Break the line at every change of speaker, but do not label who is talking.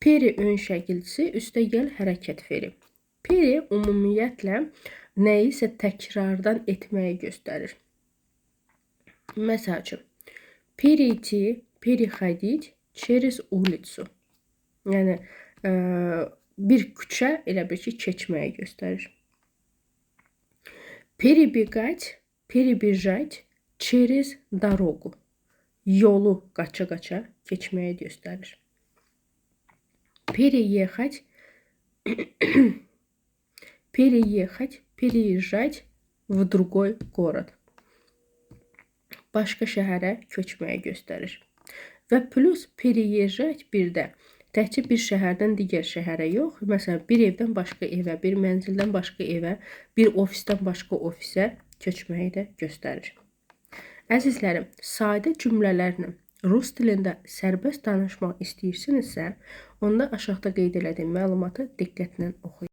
Peri ön şəkilçisi, üstəgəl hərəkət feri. Peri ümumiyyətlə nəyisə təkrardan etməyi göstərir. Məsəl üçün, перейти, переходить через улицу. Yəni bir küçə elə bir ki, keçməyi göstərir. Перебегать, перебежать через дорогу. Yolu qaça-qaça keçməyi göstərir. Переехать, переехать, переезжать в другой город. Başqa şəhərə köçməyi göstərir. Və plus переезжать bir də təkcə bir şəhərdən digər şəhərə yox, məsələn, bir evdən başqa evə, bir mənzildən başqa evə, bir ofisdən başqa ofisə köçməyi də göstərir. Əzizlərim, sadə cümlələrlə rus dilində sərbəst danışmaq istəyirsinizsə, onda aşağıda qeyd etdiyim məlumatı diqqətlə oxuyun.